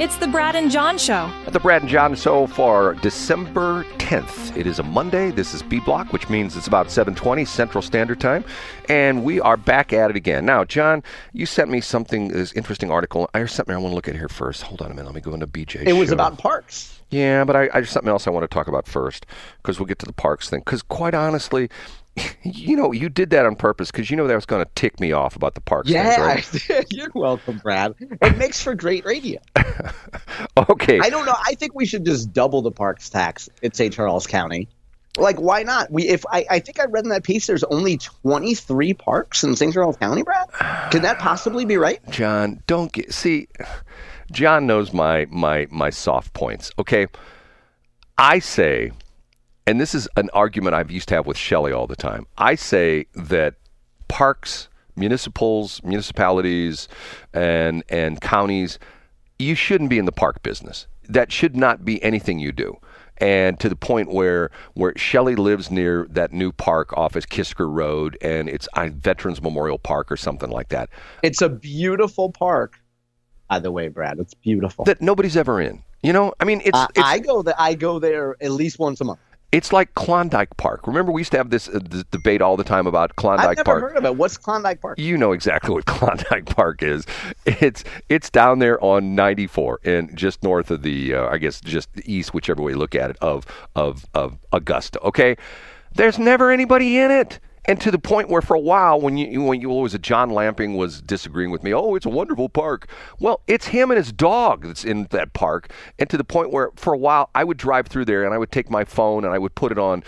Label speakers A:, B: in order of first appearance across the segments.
A: It's the Brad and John Show.
B: The Brad and John Show for December 10th. It is a Monday. This is B Block, which means it's about 7:20 Central Standard Time. And we are back at it again. Now, John, you sent me this interesting article. There's something I want to look at here first. Hold on a minute. Let me go into BJ's
C: It was
B: show.
C: about parks.
B: Yeah, but there's something else I want to talk about first, because we'll get to the parks thing. Because quite honestly, you did that on purpose, because that was going to tick me off about the parks things, right?
C: Yeah, you're welcome, Brad. It makes for great radio.
B: Okay.
C: I don't know. I think we should just double the parks tax in St. Charles County. Like, why not? I think I read in that piece there's only 23 parks in St. Charles County, Brad. Can that possibly be right?
B: John, John knows my soft points. Okay, I say, and this is an argument I've used to have with Shelley all the time. I say that parks, municipalities, and counties, you shouldn't be in the park business. That should not be anything you do. And to the point where Shelley lives near that new park off of Kisker Road, and it's Veterans Memorial Park or something like that.
C: It's a beautiful park, by the way, Brad. It's beautiful.
B: That nobody's ever in. It's
C: I go there at least once a month.
B: It's like Klondike Park. Remember, we used to have this debate all the time about Klondike Park.
C: I've never heard of it. What's Klondike Park?
B: You know exactly what Klondike Park is. It's down there on 94 and just north of the, I guess, just east, whichever way you look at it, of Augusta. Okay, there's never anybody in it. And to the point where for a while, when John Lamping was disagreeing with me, oh, it's a wonderful park. Well, it's him and his dog that's in that park. And to the point where for a while I would drive through there and I would take my phone and I would put it on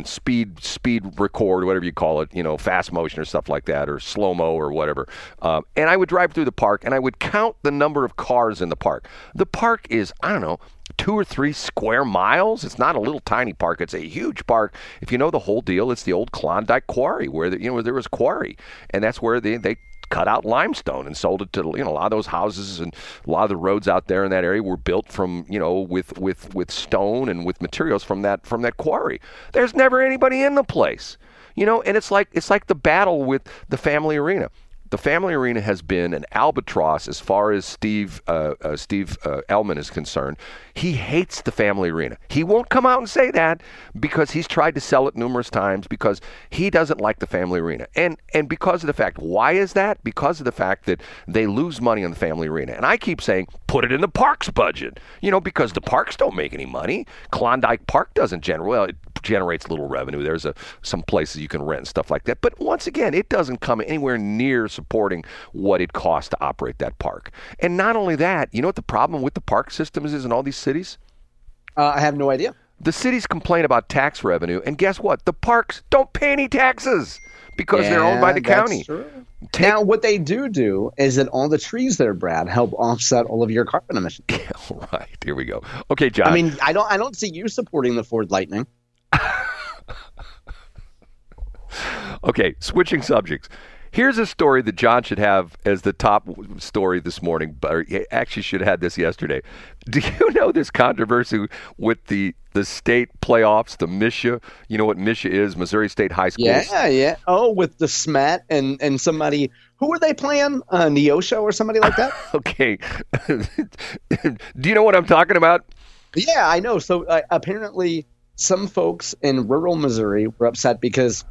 B: speed record, whatever you call it, fast motion or stuff like that, or slow-mo or whatever. And I would drive through the park and I would count the number of cars in the park. The park is, I don't know, 2 or 3 square miles. It's not a little tiny park. It's a huge park. If you know the whole deal, it's the old Klondike Quarry where there was quarry, and that's where they cut out limestone and sold it to a lot of those houses, and a lot of the roads out there in that area were built from with stone and with materials from that quarry. There's never anybody in the place, and it's like the battle with the Family Arena. The Family Arena has been an albatross as far as Steve Ellman is concerned. He hates the Family Arena. He won't come out and say that because he's tried to sell it numerous times because he doesn't like the Family Arena. And because of the fact, why is that? Because of the fact that they lose money on the Family Arena. And I keep saying, put it in the parks budget, because the parks don't make any money. Klondike Park doesn't it generates little revenue. There's some places you can rent and stuff like that. But once again, it doesn't come anywhere near supporting what it costs to operate that park. And not only that, you know what the problem with the park systems is in all these cities?
C: I have no idea.
B: The cities complain about tax revenue, and guess what? The parks don't pay any taxes because they're owned by the county.
C: True. Now, what they do is that all the trees there, Brad, help offset all of your carbon emissions.
B: Yeah, right. Here we go. Okay, John.
C: I mean, I don't see you supporting the Ford Lightning.
B: Okay, switching subjects. Here's a story that John should have as the top story this morning, or he actually should have had this yesterday. Do you know this controversy with the state playoffs, the MSHSAA? You know what MSHSAA is, Missouri State High Schools?
C: Yeah. Oh, with DeSmet and somebody. Who were they playing? Neosho or somebody like that?
B: Okay. Do you know what I'm talking about?
C: Yeah, I know. So apparently some folks in rural Missouri were upset because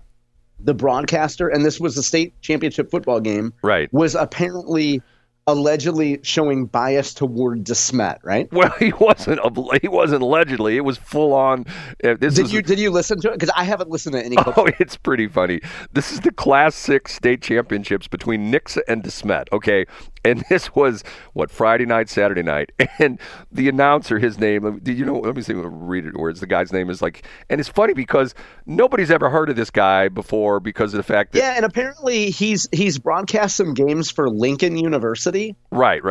C: the broadcaster, and this was the state championship football game,
B: right,
C: was apparently allegedly showing bias toward DeSmet, right?
B: Well, he wasn't allegedly. It was full on.
C: Did you listen to it? Because I haven't listened to any clips.
B: Oh, it's pretty funny. This is the Class 6 state championships between Nixa and DeSmet, okay? And this was, Friday night, Saturday night. And the announcer, his name, let me see, read it, where the guy's name is like, and it's funny because nobody's ever heard of this guy before because of the fact that.
C: Yeah, and apparently he's broadcast some games for Lincoln University.
B: Right.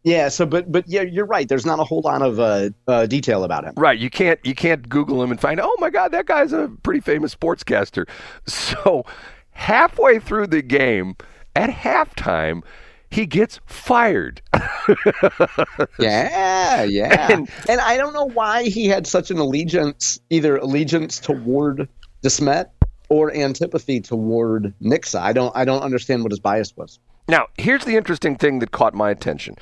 C: Yeah. So, but yeah, you're right. There's not a whole lot of detail about him.
B: Right. You can't Google him and find, oh my God, that guy's a pretty famous sportscaster. So halfway through the game, at halftime, he gets fired.
C: Yeah. And I don't know why he had such an allegiance toward DeSmet or antipathy toward Nixa. I don't understand what his bias was.
B: Now, here's the interesting thing that caught my attention.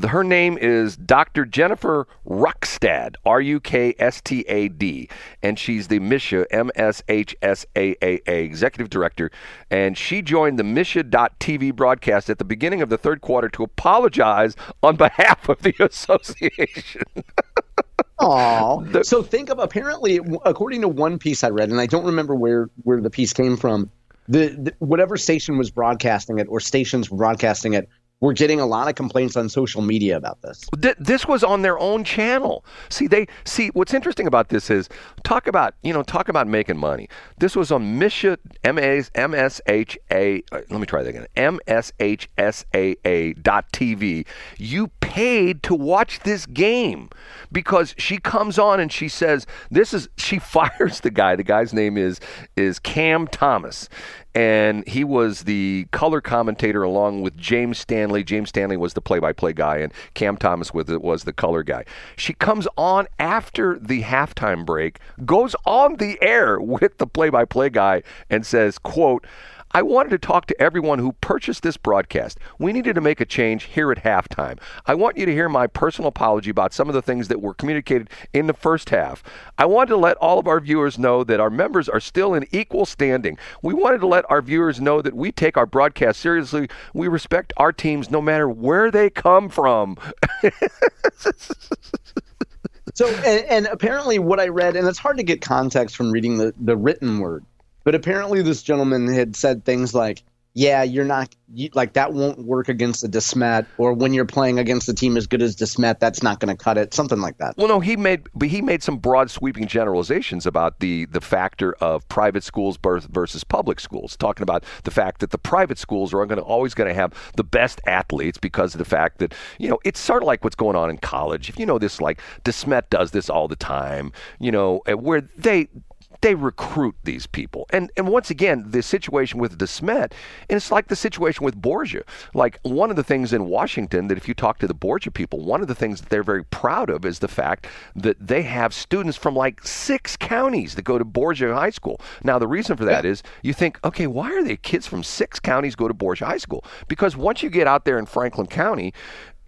B: Her name is Dr. Jennifer Ruckstad, Rukstad, and she's the MSHSAA, MSHSAAA Executive Director, and she joined the MSHA.TV broadcast at the beginning of the third quarter to apologize on behalf of the association.
C: Aw. So think of, apparently, according to one piece I read, and I don't remember where the piece came from, the whatever station was broadcasting it, or stations were broadcasting it, were getting a lot of complaints on social media about this.
B: This was on their own channel. See, what's interesting about this is talk about making money. This was on MSHA, MSHA. Let me try that again. MSHSAA.TV. You paid to watch this game because she comes on and she says she fires the guy. The guy's name is Cam Thomas. And he was the color commentator along with James Stanley. James Stanley was the play-by-play guy, and Cam Thomas was the color guy. She comes on after the halftime break, goes on the air with the play-by-play guy, and says, quote, "I wanted to talk to everyone who purchased this broadcast. We needed to make a change here at halftime. I want you to hear my personal apology about some of the things that were communicated in the first half. I wanted to let all of our viewers know that our members are still in equal standing. We wanted to let our viewers know that we take our broadcast seriously. We respect our teams no matter where they come from."
C: So, and apparently what I read, and it's hard to get context from reading the written word, but apparently this gentleman had said things like, yeah, that won't work against the DeSmet, or when you're playing against a team as good as DeSmet, that's not going to cut it, something like that.
B: Well, no, he made some broad sweeping generalizations about the factor of private schools versus public schools, talking about the fact that the private schools are always going to have the best athletes because of the fact that, it's sort of like what's going on in college. If you know this, like DeSmet does this all the time, where they recruit these people. And once again, the situation with DeSmet, and it's like the situation with Borgia. Like, one of the things in Washington that if you talk to the Borgia people, one of the things that they're very proud of is the fact that they have students from like 6 counties that go to Borgia High School. Now, the reason for that is you think, okay, why are they kids from 6 counties go to Borgia High School? Because once you get out there in Franklin County,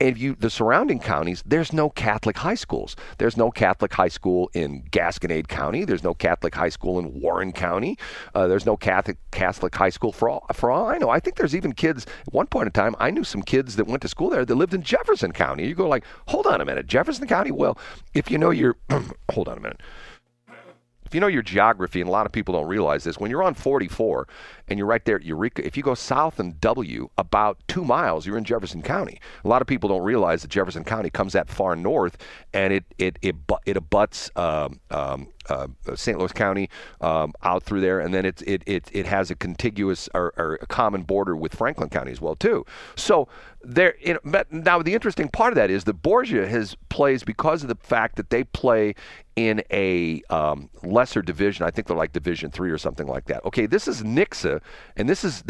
B: and the surrounding counties, there's no Catholic high schools. There's no Catholic high school in Gasconade County. There's no Catholic high school in Warren County. There's no Catholic high school for all I know. I think there's even kids, at one point in time, I knew some kids that went to school there that lived in Jefferson County. You go like, hold on a minute, Jefferson County? Well, if you know your, hold on a minute. If you know your geography, and a lot of people don't realize this, when you're on 44 and you're right there at Eureka, if you go south in W about 2 miles, you're in Jefferson County. A lot of people don't realize that Jefferson County comes that far north, and it abuts St. Louis County out through there, and then it has a contiguous or a common border with Franklin County as well too. So there, but now the interesting part of that is that Borgia plays because of the fact that they play in a lesser division. I think they're like Division 3 or something like that. Okay, this is Nixa, and this is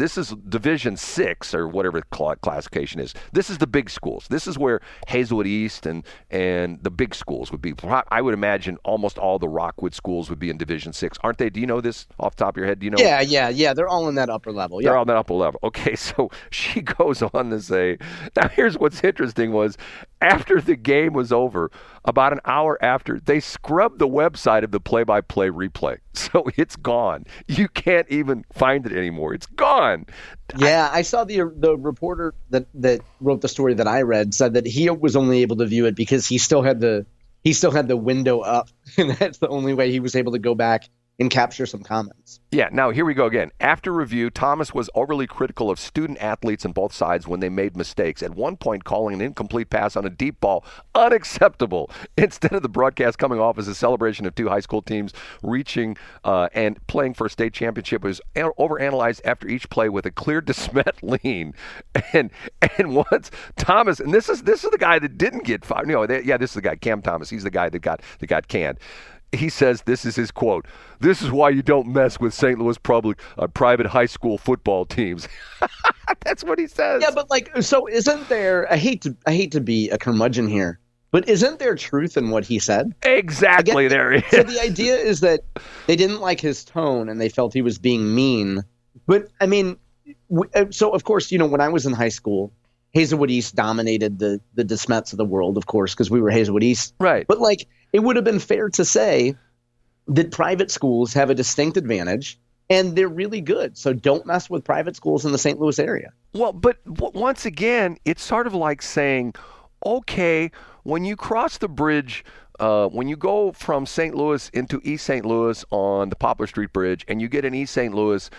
B: Division 6 or whatever classification is. This is the big schools. This is where Hazelwood East and the big schools would be. I would imagine almost all the Rockwood schools would be in Division 6, aren't they? Do you know this off the top of your head? Do you know?
C: Yeah. They're all in that upper level. Yeah.
B: They're all in that upper level. Okay, so she goes on to say, now here's what's interesting was after the game was over, about an hour after, they scrubbed the website of the play-by-play replay. So it's gone. You can't even find it anymore. It's gone.
C: Yeah, I saw the reporter that wrote the story that I read said that he was only able to view it because he still had the window up, and that's the only way he was able to go back and capture some comments.
B: Yeah, now here we go again. After review, Thomas was overly critical of student athletes on both sides when they made mistakes, at one point calling an incomplete pass on a deep ball unacceptable. Instead of the broadcast coming off as a celebration of 2 high school teams reaching and playing for a state championship, was overanalyzed after each play with a clear DeSmet lean. And once Thomas, and this is the guy that didn't get fired. This is the guy, Cam Thomas. He's the guy that got canned. He says, this is his quote, "This is why you don't mess with St. Louis private high school football teams." That's what he says.
C: Yeah, but so isn't there, I hate to be a curmudgeon here, but isn't there truth in what he said?
B: Exactly, there is.
C: So the idea is that they didn't like his tone and they felt he was being mean. But, I mean, So of course, when I was in high school, Hazelwood East dominated the DeSmets of the world, of course, because we were Hazelwood East.
B: Right.
C: But like, it would have been fair to say that private schools have a distinct advantage, and they're really good. So don't mess with private schools in the St. Louis area.
B: Well, but once again, it's sort of like saying, okay, when you cross the bridge, when you go from St. Louis into East St. Louis on the Poplar Street Bridge, and you get in East St. Louis,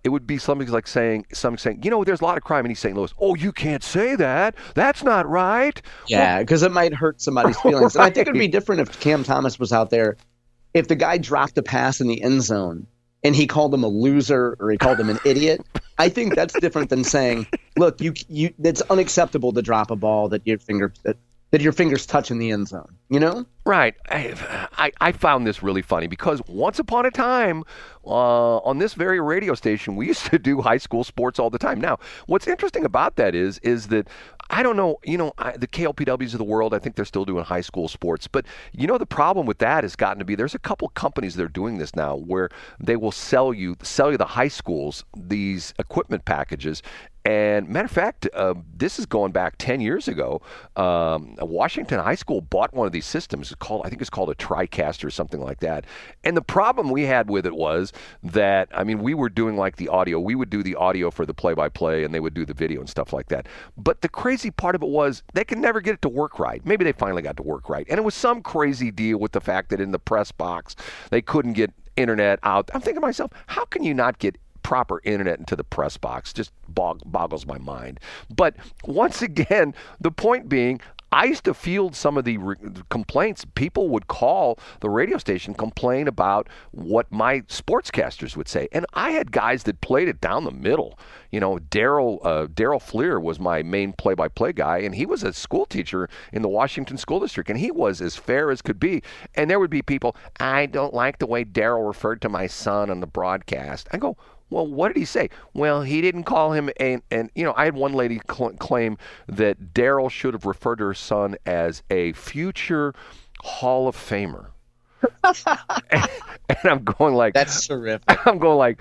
B: it would be something like saying, there's a lot of crime in East St. Louis. Oh, you can't say that. That's not right.
C: Yeah, because it might hurt somebody's feelings. Right. And I think it would be different if Cam Thomas was out there. If the guy dropped a pass in the end zone and he called him a loser or he called him an idiot, I think that's different than saying, look, it's unacceptable to drop a ball that your fingers touch in the end zone,
B: Right. I found this really funny because once upon a time on this very radio station, we used to do high school sports all the time. Now, what's interesting about that is that I don't know, the KLPWs of the world, I think they're still doing high school sports. But, the problem with that has gotten to be there's a couple companies that are doing this now where they will sell you the high schools these equipment packages. And matter of fact, this is going back 10 years ago. Washington High School bought one of these systems. I think it's called a TriCaster or something like that. And the problem we had with it was that, we were doing like the audio. We would do the audio for the play-by-play, and they would do the video and stuff like that. But the crazy part of it was they could never get it to work right. Maybe they finally got to work right. And it was some crazy deal with the fact that in the press box, they couldn't get internet out. I'm thinking to myself, how can you not get proper internet into the press box? Just boggles my mind. But once again, the point being, I used to field some of the complaints. People would call the radio station, complain about what my sportscasters would say. And I had guys that played it down the middle. Daryl Fleer was my main play-by-play guy, and he was a school teacher in the Washington School District, and he was as fair as could be. And there would be people, I don't like the way Daryl referred to my son on the broadcast. I go, well, what did he say? Well, he didn't call him I had one lady claim that Daryl should have referred to her son as a future Hall of Famer. and I'm going like,
C: that's terrific.
B: I'm going like,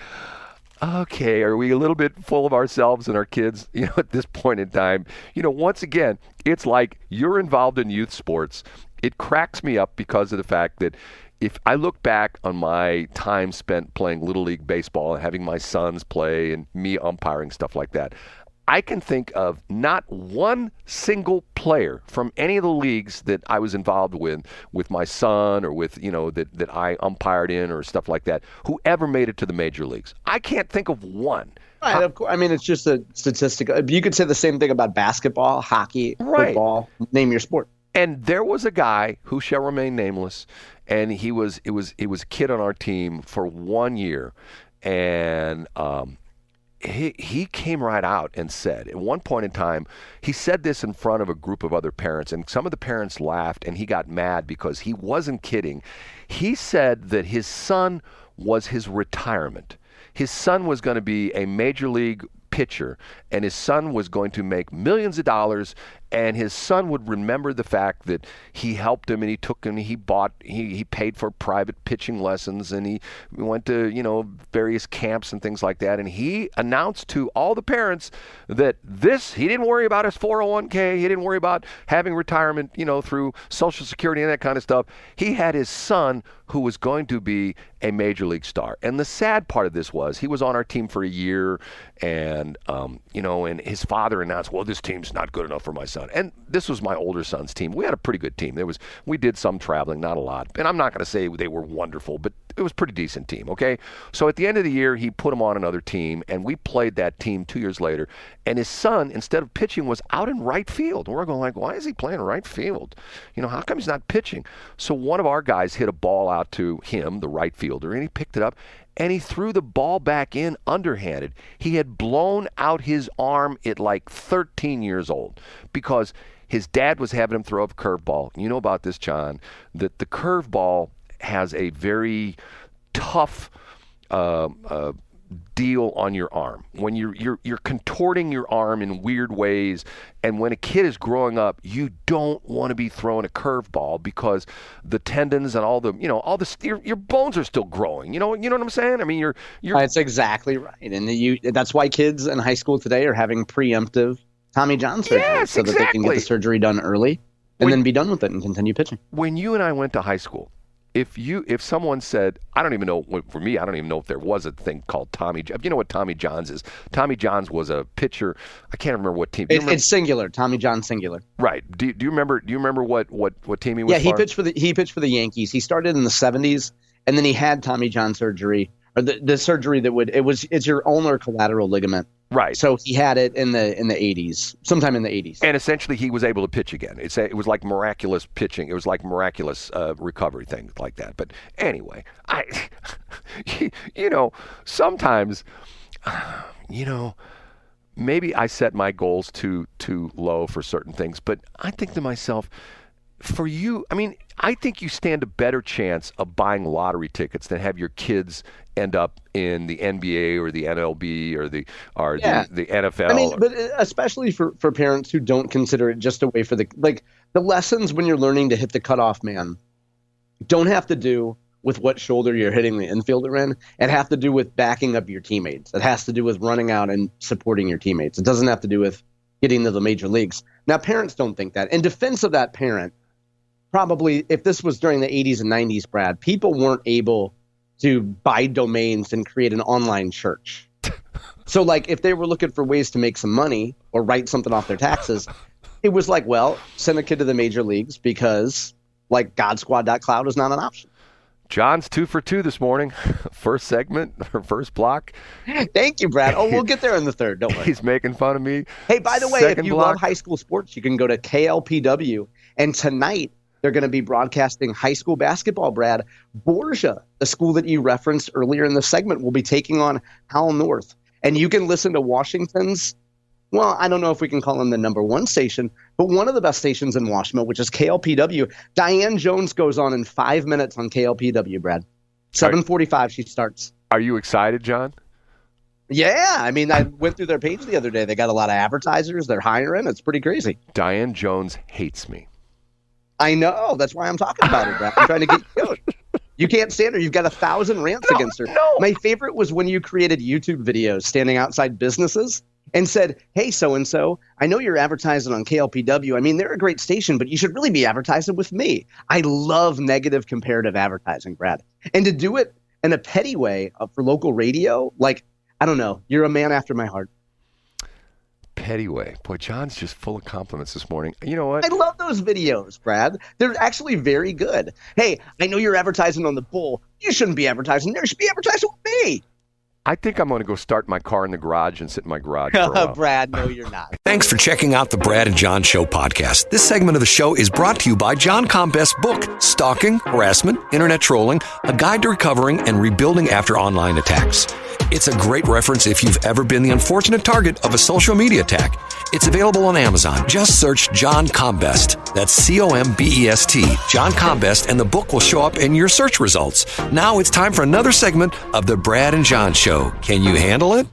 B: okay, are we a little bit full of ourselves and our kids, at this point in time? Once again, it's like you're involved in youth sports. It cracks me up because of the fact that if I look back on my time spent playing Little League Baseball and having my sons play and me umpiring, stuff like that, I can think of not one single player from any of the leagues that I was involved with my son or with, that I umpired in or stuff like that, who ever made it to the major leagues. I can't think of one.
C: Right, of course. It's just a statistic. You could say the same thing about basketball, hockey, football, name your sport.
B: And there was a guy who shall remain nameless, and it was a kid on our team for 1 year, and he came right out and said, at one point in time, he said this in front of a group of other parents, and some of the parents laughed, and he got mad because he wasn't kidding. He said that his son was his retirement. His son was going to be a major league pitcher, and his son was going to make millions of dollars, and his son would remember the fact that he helped him and he took him, he paid for private pitching lessons, and he went to, various camps and things like that. And he announced to all the parents that he didn't worry about his 401k. He didn't worry about having retirement, through Social Security and that kind of stuff. He had his son who was going to be a major league star. And the sad part of this was he was on our team for a year, and and his father announced, well, this team's not good enough for my son. And this was my older son's team. We had a pretty good team. We did some traveling, not a lot. And I'm not going to say they were wonderful, but it was a pretty decent team, okay? So at the end of the year, he put him on another team, and we played that team 2 years later. And his son, instead of pitching, was out in right field. And we're going like, why is he playing right field? How come he's not pitching? So one of our guys hit a ball out to him, the right fielder, and he picked it up, and he threw the ball back in underhanded. He had blown out his arm at like 13 years old because his dad was having him throw a curveball. You know about this, John, that the curveball has a very tough deal on your arm, when you're contorting your arm in weird ways, and when a kid is growing up, you don't want to be throwing a curveball because the tendons and your bones are still growing. You know what I'm saying? I mean, you're
C: That's exactly right, and that's why kids in high school today are having preemptive Tommy John surgery, so that they can get the surgery done early and then be done with it and continue pitching.
B: When you and I went to high school, if someone said, I don't even know, for me, I don't even know if there was a thing called Tommy. You know what Tommy John's is? Tommy John's was a pitcher. I can't remember what team.
C: It's singular. Tommy John singular.
B: Right. Do you remember? Do you remember what team he was?
C: Yeah,
B: he
C: pitched for the Yankees. He started in the 70s, and then he had Tommy John surgery, or the surgery it's your ulnar collateral ligament.
B: Right.
C: So he had it in the 80s, sometime in the 80s.
B: And essentially he was able to pitch again. It was like miraculous pitching. It was like miraculous recovery, things like that. But anyway, sometimes, maybe I set my goals too low for certain things, but I think to myself, for you, I mean, I think you stand a better chance of buying lottery tickets than have your kids end up in the NBA or the MLB or the NFL.
C: I mean, but especially for parents who don't consider it just a way for the lessons when you're learning to hit the cutoff man don't have to do with what shoulder you're hitting the infielder in. It have to do with backing up your teammates. It has to do with running out and supporting your teammates. It doesn't have to do with getting to the major leagues. Now, parents don't think that. In defense of that parent, probably if this was during the 80s and 90s, Brad, people weren't able to buy domains and create an online church. So like if they were looking for ways to make some money or write something off their taxes, it was like, well, send a kid to the major leagues because like godsquad.cloud is not an option.
B: John's 2 for 2 this morning. First segment, or first block.
C: Thank you, Brad. Oh, we'll get there in the third. Don't worry.
B: He's making fun of me.
C: Hey, by the way, if you love high school sports, you can go to KLPW. And tonight, they're going to be broadcasting high school basketball, Brad. Borgia, the school that you referenced earlier in the segment, will be taking on Howell North. And you can listen to Washington's, well, I don't know if we can call them the number one station, but one of the best stations in Washington, which is KLPW. Diane Jones goes on in 5 minutes on KLPW, Brad. 7:45 she starts.
B: Are you excited, John?
C: Yeah. I mean, I went through their page the other day. They got a lot of advertisers. They're hiring. It's pretty crazy.
B: Diane Jones hates me.
C: I know. That's why I'm talking about her, Brad. I'm trying to get you out. You can't stand her. You've got 1,000 rants against her.
B: No.
C: My favorite was when you created YouTube videos standing outside businesses and said, hey, so-and-so, I know you're advertising on KLPW. I mean, they're a great station, but you should really be advertising with me. I love negative comparative advertising, Brad. And to do it in a petty way for local radio, like, I don't know, you're a man after my heart.
B: Petty way. Boy, John's just full of compliments this morning. You know what?
C: I love those videos, Brad. They're actually very good. Hey, I know you're advertising on the Bull. You shouldn't be advertising there. You should be advertising with me.
B: I think I'm going to go start my car in the garage and sit in my garage for a while.
C: Brad, no, you're not.
A: Thanks for checking out the Brad and John Show podcast. This segment of the show is brought to you by John Combest's book, Stalking, Harassment, Internet Trolling, A Guide to Recovering and Rebuilding After Online Attacks. It's a great reference if you've ever been the unfortunate target of a social media attack. It's available on Amazon. Just search John Combest. That's Combest, John Combest, and the book will show up in your search results. Now it's time for another segment of the Brad and John Show. Can you handle it?